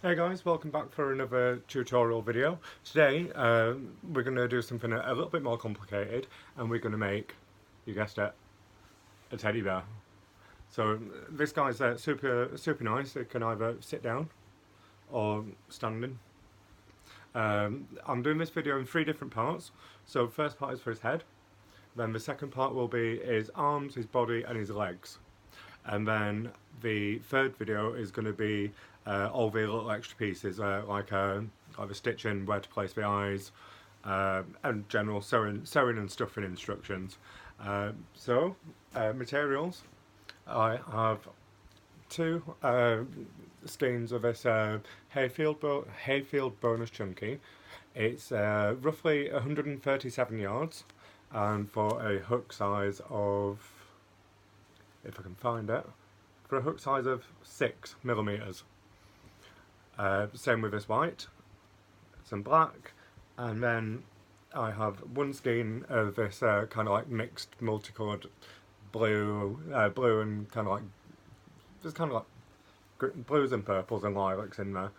Hey guys, welcome back for another tutorial video. Today we're going to do something a little bit more complicated, and we're going to make, you guessed it, a teddy bear. So this guy's super nice. It can either sit down or standing. I'm doing this video in 3 different parts. So the first part is for his head, then the second part will be his arms, his body and his legs. And then the third video is going to be all the little extra pieces, like the stitching, where to place the eyes, and general sewing and stuffing instructions. Materials. I have 2 skeins of this Hayfield bonus chunky. It's roughly 137 yards, and for a hook size of, if I can find it, for a hook size of 6mm. Same with this white, some black, and then I have 1 skein of this kind of like mixed multicoloured blue and kind of like, there's kind of like blues and purples and lilacs in there.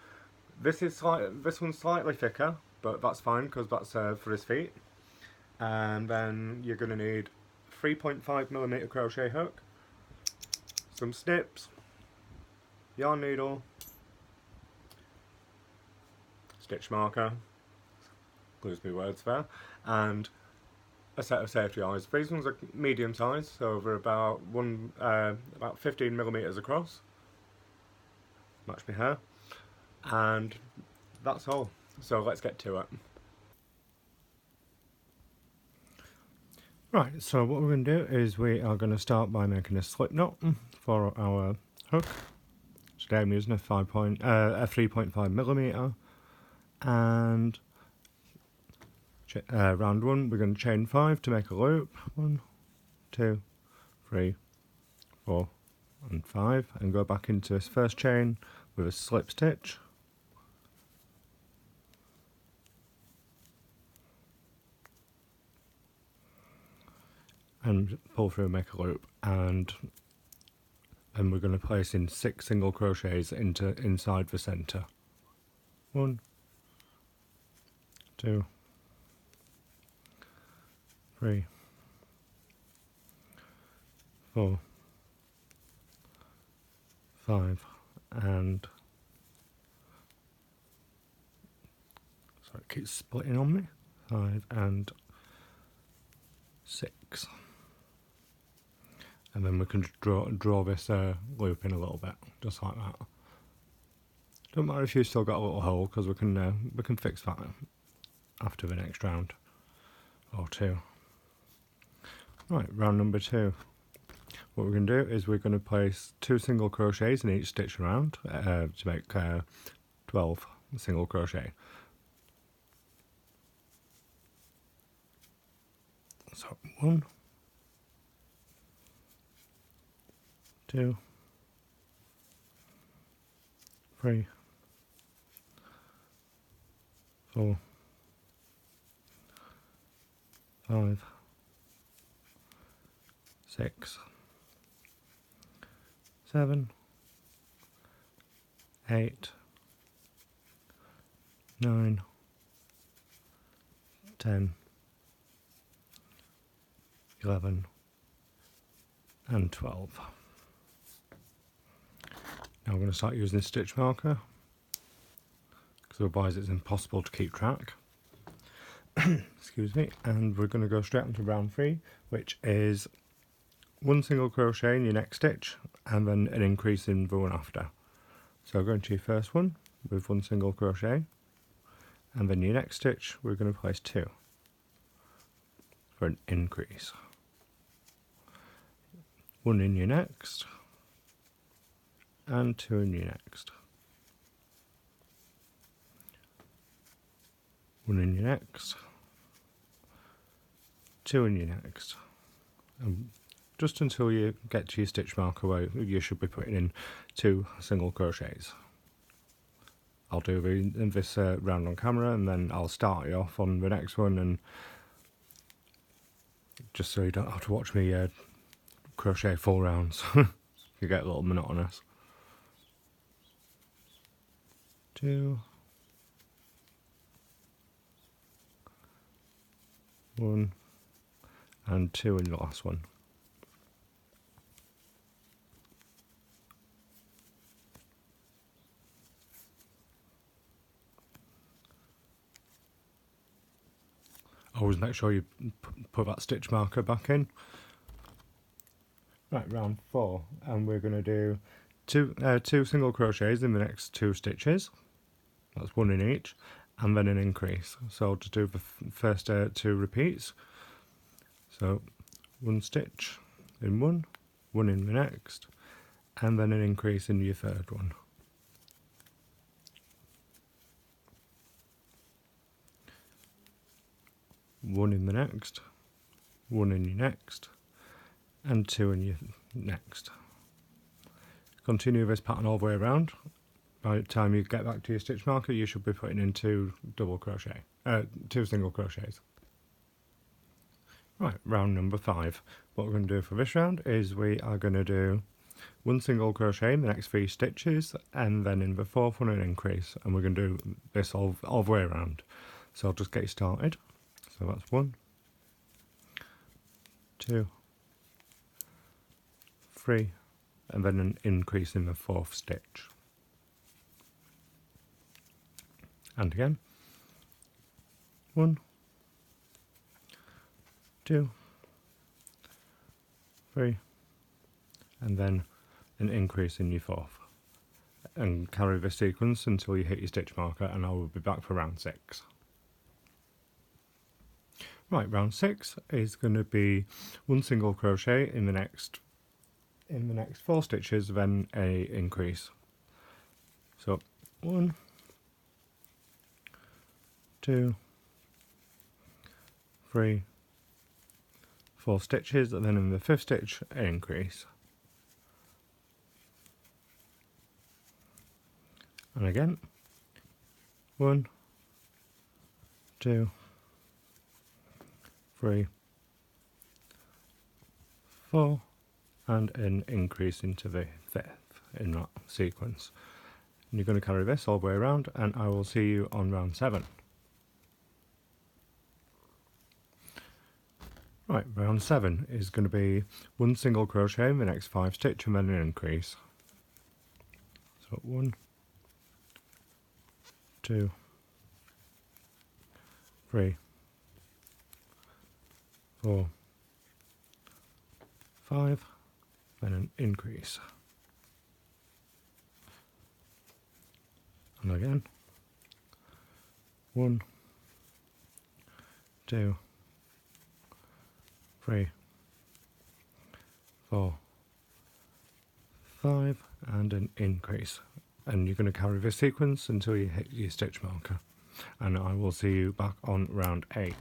This one's slightly thicker, but that's fine because that's for his feet. And then you're going to need 3.5mm crochet hook, some snips, yarn needle, stitch marker, lose me words there, and a set of safety eyes. These ones are medium size, so they're about 15mm across. Match my hair, and that's all. So let's get to it. Right, so what we're going to do is we are going to start by making a slip knot for our hook. Today I'm using a 3.5mm, and round 1 we're going to chain 5 to make a loop. 1, 2, 3, 4 and 5, and go back into this first chain with a slip stitch. And pull through and make a loop, and then we're going to place in 6 single crochets inside the centre. 1, 2, 3, 4, 5, and sorry, it keeps splitting on me. 5 and 6. And then we can draw this loop in a little bit, just like that. Don't matter if you've still got a little hole, because we can fix that after the next round or 2. Right, round number 2. What we're going to do is we're going to place 2 single crochets in each stitch around to make 12 single crochet. So 1, 2, 3, 4, 5, 6, 7, 8, 9, 10, 11 and 12. Now we're going to start using the stitch marker, because otherwise it's impossible to keep track. Excuse me. And we're going to go straight onto round 3, which is 1 single crochet in your next stitch and then an increase in the one after. So go into your first one with 1 single crochet, and then your next stitch we're going to place 2 for an increase. 1 in your next, and 2 in your next. 1 in your next, 2 in your next. Just until you get to your stitch marker where you should be putting in 2 single crochets. I'll do this round on camera, and then I'll start you off on the next one, and just so you don't have to watch me crochet 4 rounds. You get a little monotonous. 2, 1, and 2 in the last one. Always make sure you put that stitch marker back in. Right, round 4, and we're going to do two single crochets in the next 2 stitches. That's 1 in each, and then an increase. So I'll just do the first 2 repeats. So 1 stitch in one, 1 in the next, and then an increase in your third one. One in the next, 1 in your next, and 2 in your next. Continue this pattern all the way around. By the time you get back to your stitch marker, you should be putting in 2 single crochets. Right, round number 5. What we're going to do for this round is we are going to do 1 single crochet in the next 3 stitches, and then in the 4th one an increase, and we're going to do this all the way around. So I'll just get you started. So that's 1, 2, 3, and then an increase in the 4th stitch. And again, 1, 2, 3, and then an increase in your 4th. And carry this sequence until you hit your stitch marker, and I will be back for round 6. Right, round 6 is going to be 1 single crochet in the next 4 stitches, then a increase. So 1, 2, 3, 4 stitches, and then in the 5th stitch an increase. And again, 1, 2, 3, 4, and an increase into the 5th in that sequence. And you're going to carry this all the way around, and I will see you on round 7. Right, round 7 is going to be 1 single crochet in the next 5 stitches and then an increase. So 1, 2, 3, 4, 5, then an increase. And again, 1, 2, 3, 4, 5, and an increase. And you're going to carry this sequence until you hit your stitch marker. And I will see you back on round 8.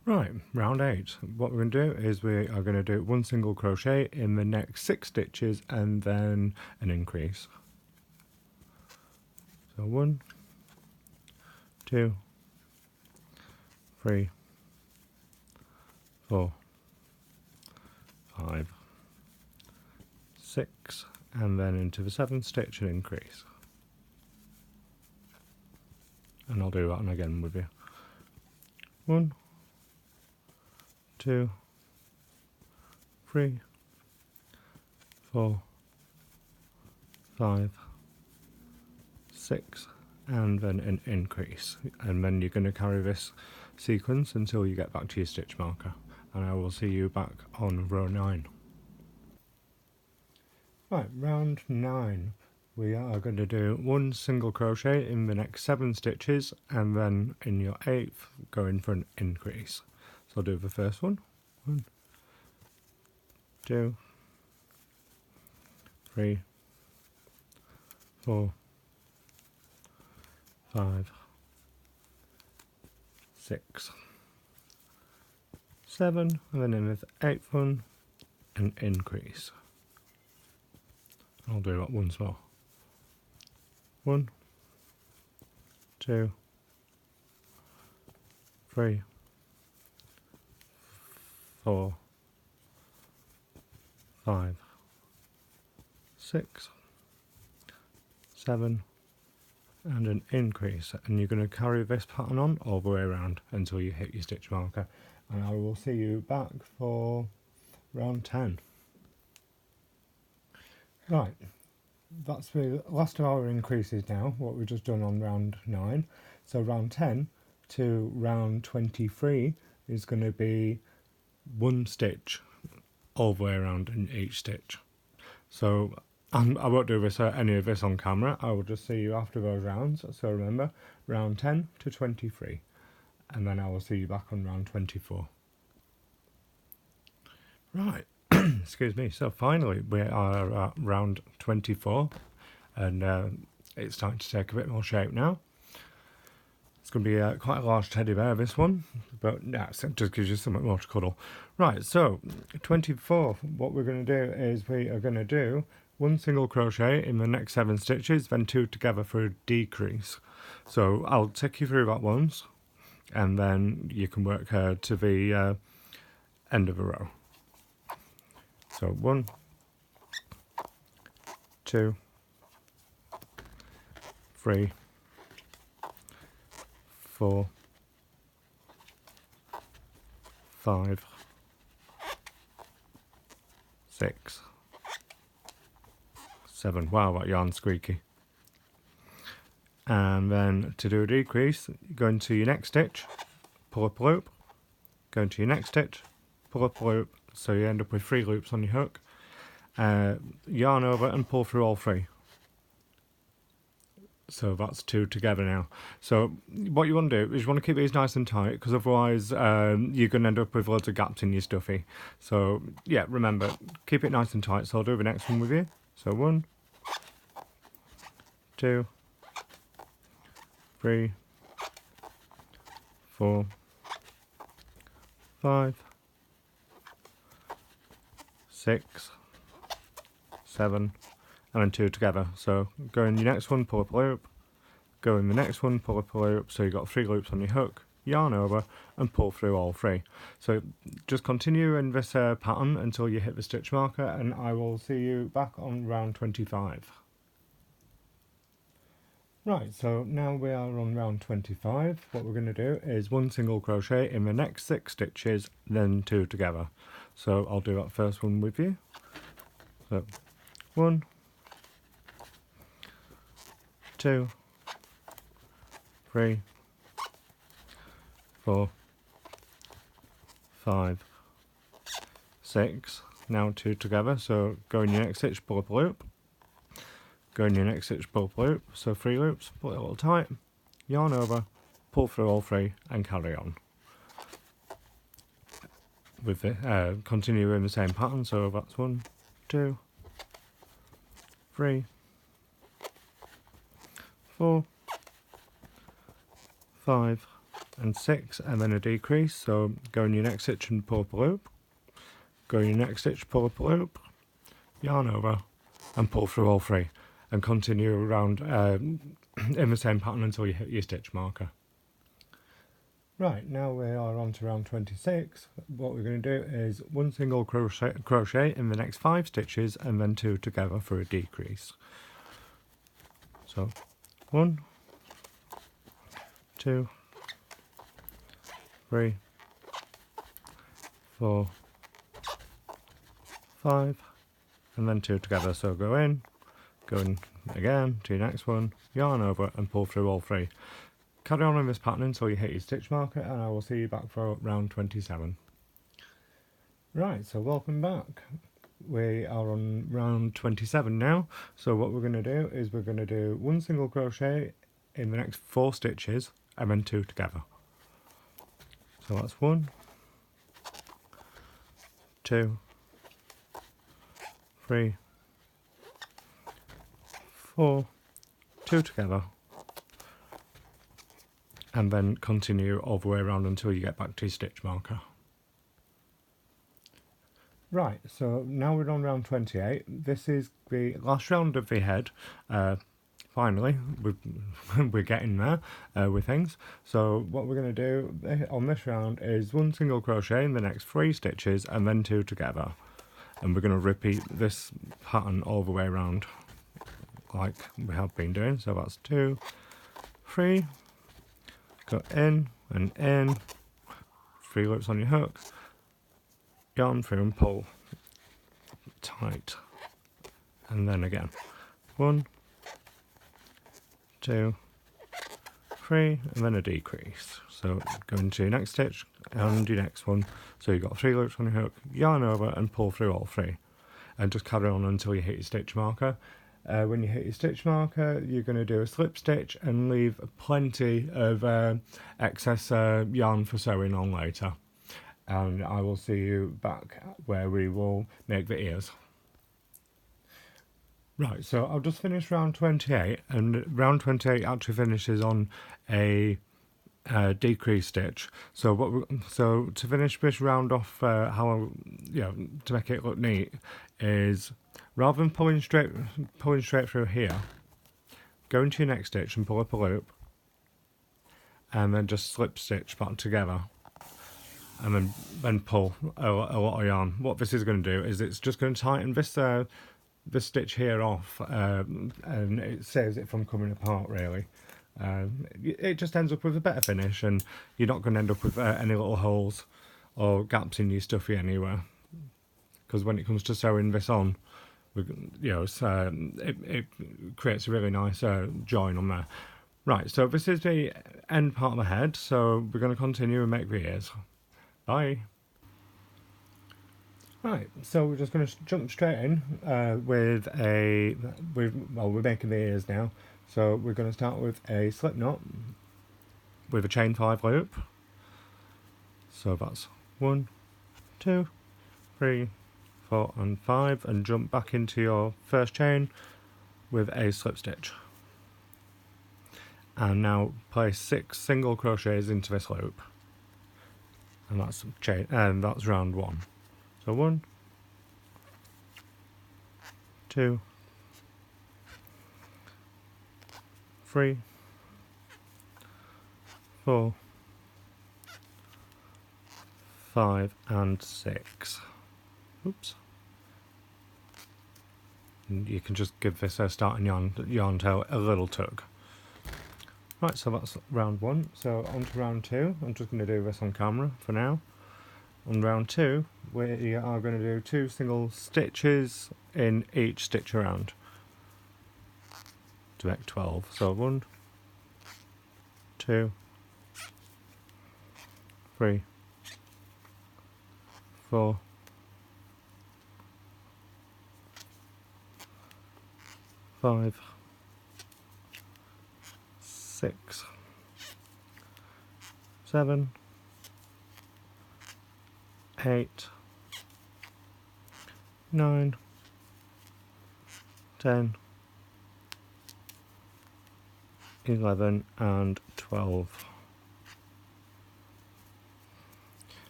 Right, round 8. What we're going to do is we are going to do 1 single crochet in the next 6 stitches and then an increase. So 1, 2, 3, 4, 5, 6, and then into the 7th stitch an increase. And I'll do that one again with you. 1, 2, 3, 4, 5, 6, and then an increase. And then you're going to carry this sequence until you get back to your stitch marker. And I will see you back on row 9. Right, round 9. We are going to do 1 single crochet in the next 7 stitches, and then in your 8th go in for an increase. So I'll do the first one. 1, 2, 3, 4, 5, 6, 7, and then in the 8th one, an increase. I'll do that once more. 1, 2, 3, 4, 5, 6, 7, and an increase, and you're going to carry this pattern on all the way around until you hit your stitch marker, and I will see you back for round 10. Right, that's the last of our increases now, what we've just done on round 9. So round 10 to round 23 is going to be 1 stitch all the way around in each stitch. So I won't do this any of this on camera, I will just see you after those rounds. So remember, round 10 to 23, and then I will see you back on round 24. Right, excuse me, so finally we are at round 24, and it's starting to take a bit more shape now. It's going to be quite a large teddy bear, this one, but yeah, it just gives you something more to cuddle. Right, so 24, what we're going to do is we are going to do 1 single crochet in the next 7 stitches, then 2 together for a decrease. So I'll take you through that once, and then you can work to the end of the row. So 1, 2, 3, 4, 5, 6, 7. Wow, that yarn's squeaky. And then to do a decrease, go into your next stitch, pull up a loop, go into your next stitch, pull up a loop, so you end up with 3 loops on your hook, yarn over and pull through all 3. So that's 2 together now. So what you want to do is you want to keep these nice and tight, because otherwise you're going to end up with loads of gaps in your stuffy. So yeah, remember, keep it nice and tight. So I'll do the next one with you. So 1, 2, 3, 4, 5, 6, 7, and then 2 together. So go in your next one, pull up a loop, go in the next one, pull up a loop, so you've got 3 loops on your hook, yarn over and pull through all 3. So just continue in this pattern until you hit the stitch marker, and I will see you back on round 25. Right, so now we are on round 25. What we're going to do is 1 single crochet in the next 6 stitches, then 2 together. So I'll do that first one with you. So 1, 2, 3, 4, 5, 6. Now 2 together, so go in your next stitch, pull up a loop, go in your next stitch, pull up a loop, so 3 loops, pull it a little tight, yarn over, pull through all 3 and carry on. With it, continue in the same pattern, so that's 1, 2, 3, 4, 5 and 6, and then a decrease. So go in your next stitch and pull up a loop, go in your next stitch, pull up a loop, yarn over and pull through all 3, and continue around in the same pattern until you hit your stitch marker. Right, now we are on to round 26. What we're going to do is 1 single crochet in the next 5 stitches, and then 2 together for a decrease. So 1, 2, 3, 4, 5, and then 2 together. So go in again to your next one, yarn over and pull through all 3. Carry on in this pattern until you hit your stitch marker, and I will see you back for round 27. Right, so welcome back. We are on round 27 now. So what we're going to do is we're going to do 1 single crochet in the next 4 stitches, and then 2 together. So that's 1, 2, 3, 4, 2 together, and then continue all the way around until you get back to your stitch marker. Right, so now we're on round 28. This is the last round of the head. Finally, we're getting there with things. So what we're going to do on this round is 1 single crochet in the next 3 stitches, and then 2 together. And we're going to repeat this pattern all the way around like we have been doing. So that's 2, 3, go in and in, 3 loops on your hook, yarn through and pull tight, and then again 1, 2, 3, and then a decrease. So go into your next stitch and your next one. So you've got 3 loops on your hook, yarn over and pull through all 3, and just carry on until you hit your stitch marker. When you hit your stitch marker, you're going to do a slip stitch and leave plenty of excess yarn for sewing on later. And I will see you back where we will make the ears. Right, so I'll just finish round 28, and round 28 actually finishes on a decrease stitch. So so to finish this round off, to make it look neat, is rather than pulling straight through here, go into your next stitch and pull up a loop, and then just slip stitch back together, and then pull a lot of yarn. What this is going to do is it's just going to tighten this stitch here off, and it saves it from coming apart really. It just ends up with a better finish, and you're not going to end up with any little holes or gaps in your stuffy anywhere, because when it comes to sewing this on, it creates a really nice join on there. Right, so this is the end part of the head, so we're going to continue and make the ears. Bye. Right, so we're just going to jump straight in we're making the ears now. So we're going to start with a slip knot with a chain 5 loop. So that's 1, 2, 3, 4 and 5, and jump back into your first chain with a slip stitch. And now place 6 single crochets into this loop. And that's round 1. So 1, 2, 3, 4, 5 and 6. Oops. And you can just give this a starting yarn tail a little tug. Right, so that's round 1. So on to round 2. I'm just going to do this on camera for now. On round 2, we are going to do 2 single stitches in each stitch around to make 12. So 1, 2, 3, 4, 5, 6, 7, 8, 9, 10, 11 and 12.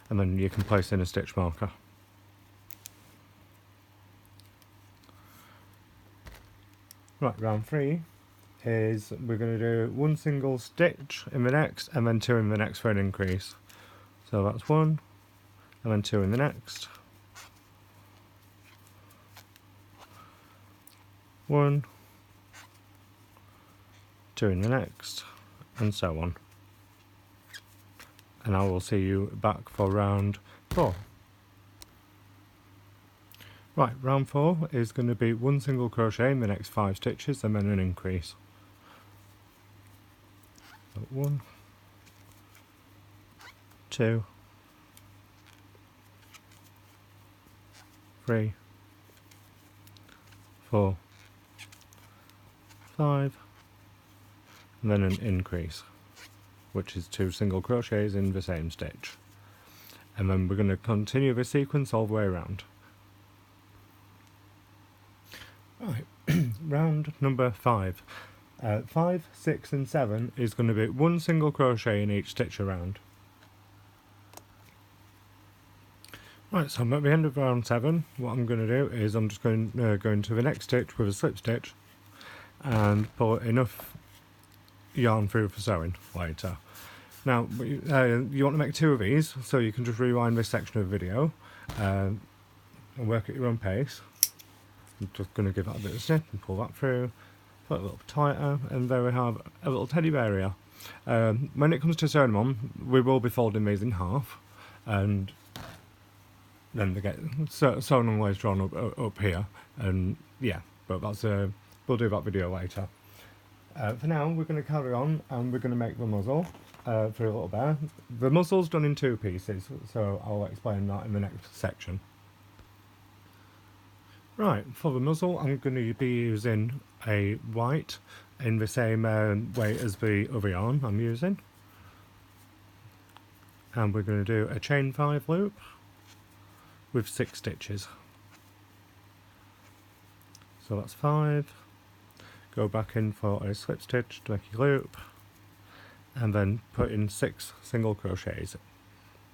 And then you can place in a stitch marker. Right, round 3 is we're going to do 1 single stitch in the next and then 2 in the next for an increase. So that's 1 and then 2 in the next. 1, 2 in the next, and so on. And I will see you back for round 4. Right, round 4 is going to be 1 single crochet in the next 5 stitches and then an increase. So 1, 2, 3, 4, 5, and then an increase, which is 2 single crochets in the same stitch. And then we're going to continue the sequence all the way around. Right, round number 5. 5, 6 and 7 is going to be 1 single crochet in each stitch around. Right, so I'm at the end of round 7. What I'm going to do is I'm just going to go into the next stitch with a slip stitch and pull enough yarn through for sewing later. Now, you want to make 2 of these, so you can just rewind this section of the video and work at your own pace. I'm just going to give that a bit of a snip and pull that through, put a little tighter, and there we have a little teddy bear here. When it comes to sewing them on, we will be folding these in half, and then they get sewn and later on up here, and yeah, but that's we'll do that video later. For now, we're going to carry on, and we're going to make the muzzle for a little bear. The muzzle's done in 2 pieces, so I'll explain that in the next section. Right, for the muzzle, I'm going to be using a white in the same way as the other yarn I'm using. And we're going to do a chain 5 loop with 6 stitches. So that's 5. Go back in for a slip stitch to make a loop, and then put in 6 single crochets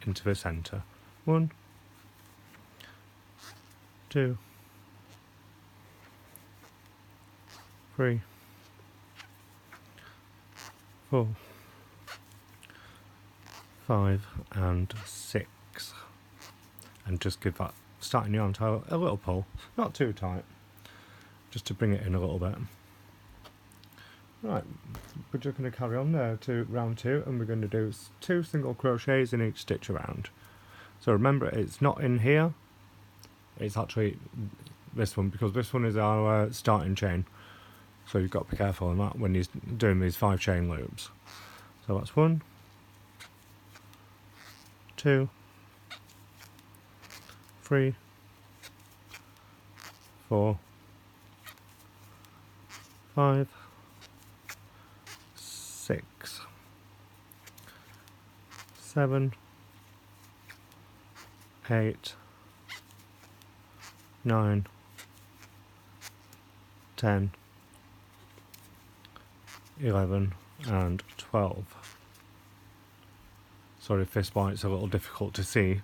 into the centre. 1, 2, 3, 4, 5 and 6, and just give that starting yarn tail a little pull, not too tight, just to bring it in a little bit. Right, we're just going to carry on there to round 2, and we're going to do 2 single crochets in each stitch around. So remember, it's not in here, it's actually this one, because this one is our starting chain. So you've got to be careful on that when you're doing these 5 chain loops. So that's 1, 2, 3, 4, 5, 6, 7, 8, 9, 10, 11 and 12. Sorry if this white's a little difficult to see,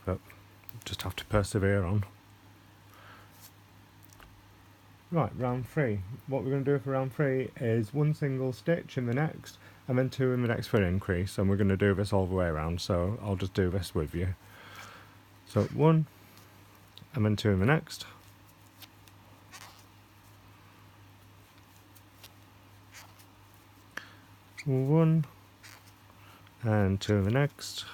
but just have to persevere on. Right, round 3. What we're going to do for round 3 is 1 single stitch in the next, and then 2 in the next for an increase, and we're going to do this all the way around, so I'll just do this with you. So 1, and then 2 in the next. 1, and 2 in the next.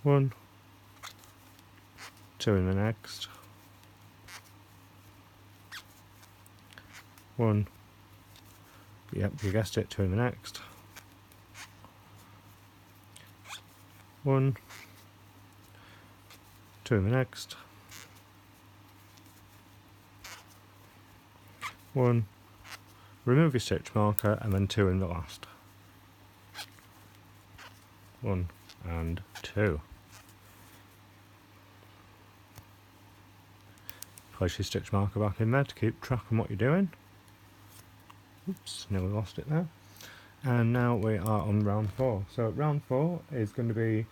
1, 2 in the next. 1, yep, you guessed it, 2 in the next. 1, 2 in the next. 1, remove your stitch marker, and then 2 in the last. 1 and 2. Place your stitch marker back in there to keep track of what you're doing. Oops, nearly lost it there. And now we are on round 4. So round 4 is going to be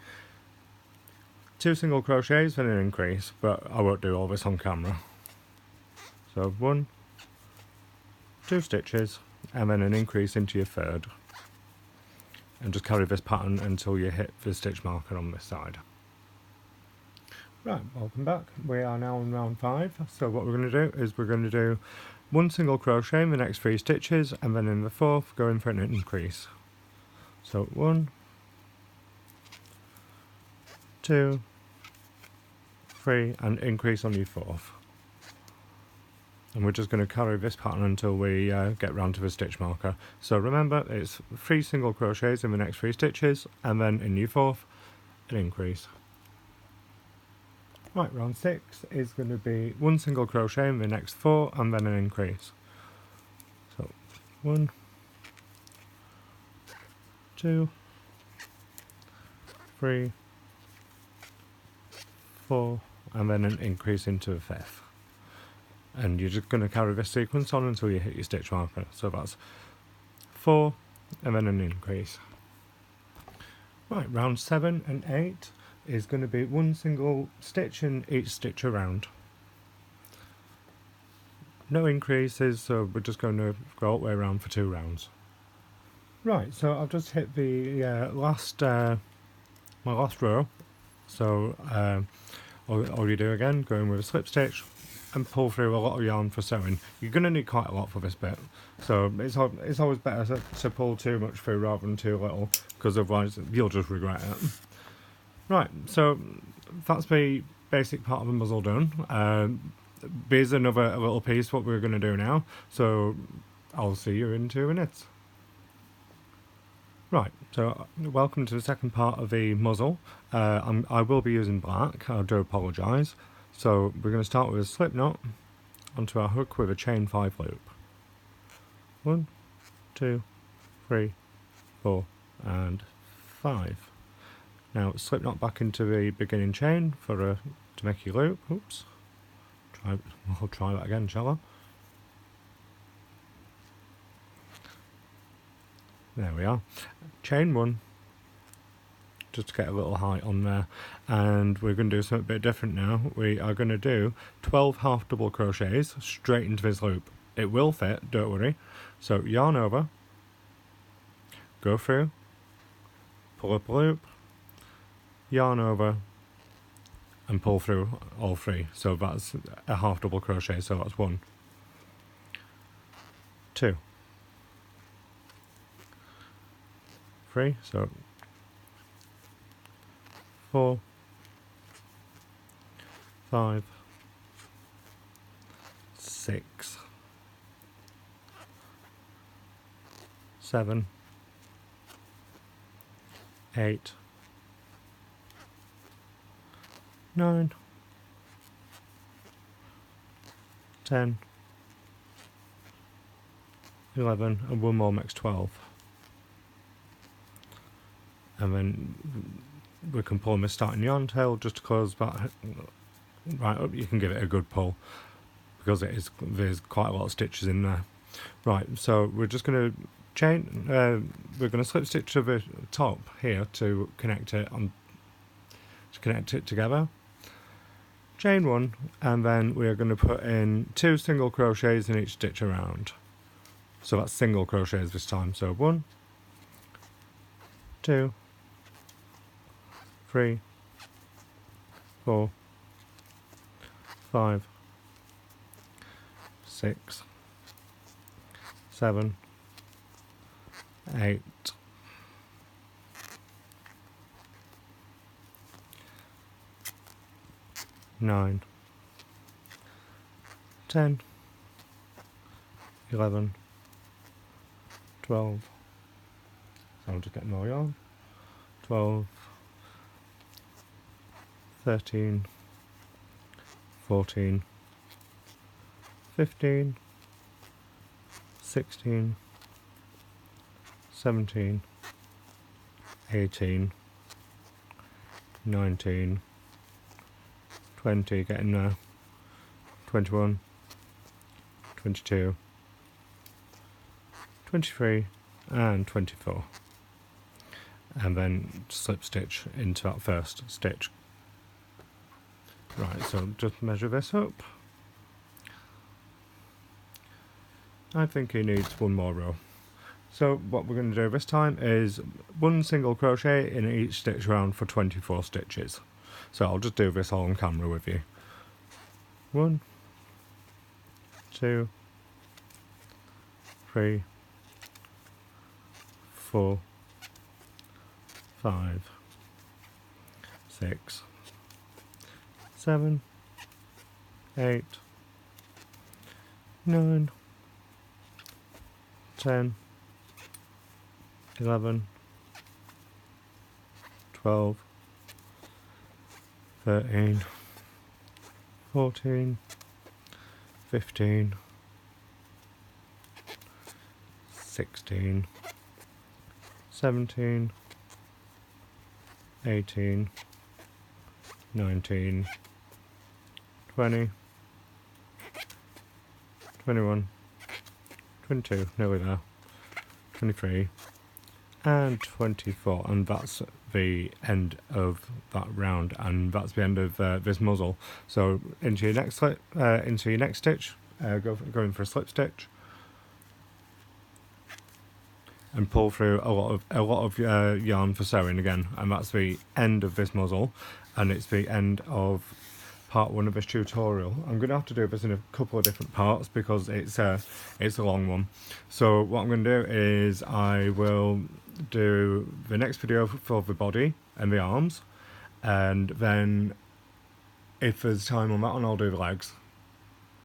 2 single crochets and an increase, but I won't do all this on camera. So 1, 2 stitches, and then an increase into your third. And just carry this pattern until you hit the stitch marker on this side. Right, welcome back. We are now on round 5. So what we're going to do is we're going to do 1 single crochet in the next 3 stitches, and then in the 4th go in for an increase. So 1, 2, 3, and increase on your 4th. And we're just going to carry this pattern until we get round to the stitch marker. So remember, it's 3 single crochets in the next 3 stitches, and then in your 4th, an increase. Right, round 6 is going to be 1 single crochet in the next 4, and then an increase. So 1, 2, 3, 4, and then an increase into the 5th. And you're just going to carry this sequence on until you hit your stitch marker. So that's 4, and then an increase. Right, round 7 and 8 is going to be 1 single stitch in each stitch around. No increases, so we're just going to go all the way around for 2 rounds. Right, so I've just hit the my last row, So all you do again, go in with a slip stitch and pull through a lot of yarn for sewing. You're going to need quite a lot for this bit, so it's always better to pull too much through rather than too little, because otherwise you'll just regret it. Right, so that's the basic part of the muzzle done. Here's a little piece what we're going to do now, so I'll see you in 2 minutes. Right, so welcome to the second part of the muzzle. I will be using black, I do apologise. So we're going to start with a slip knot onto our hook with a chain 5 loop. 1, 2, 3, 4 and 5. Now slip knot back into the beginning chain to make your loop. Oops. I'll try that again, shall I? There we are. Chain 1, just to get a little height on there, and we're going to do something a bit different now. We are going to do 12 half double crochets straight into this loop. It will fit, don't worry. So yarn over, go through, pull up a loop, yarn over and pull through all 3. So that's a half double crochet, so that's 1, 2, 3, so 4, 5, 6, 7, 8, 9, 10, 11, and one more makes 12. And then we can pull my starting yarn tail just to close that right up. You can give it a good pull because there's quite a lot of stitches in there. Right, so we're just going to chain. We're going to slip stitch to the top here to connect it together. Chain 1, and then we are going to put in 2 single crochets in each stitch around. So that's single crochets this time. So 1, 2, 3, 4, 5, 6, 7, 8, 9, 10, 11, 12, so I'll just get more yarn, 12, 13, 14, 15, 16, 17, 18, 19, 20, getting there, 21, 22, 23 and 24, and then slip stitch into that first stitch. Right, so just measure this up. I think he needs 1 more row. So what we're going to do this time is 1 single crochet in each stitch round for 24 stitches. So I'll just do this all on camera with you. 1, 2, 3, 4, 5, 6, 7, 8, 9, 10, 11, 12, 13, 14, 15, 16, 17, 18, 19, 20, 21, 22, nearly there, 23, and 24, and that's the end of that round, and that's the end of this muzzle. So into your next stitch, go in for a slip stitch, and pull through a lot of yarn for sewing again, and that's the end of this muzzle, and it's the end of part 1 of this tutorial. I'm going to have to do this in a couple of different parts because it's a long one. So what I'm going to do is I will do the next video for the body and the arms, and then if there's time on that one I'll do the legs.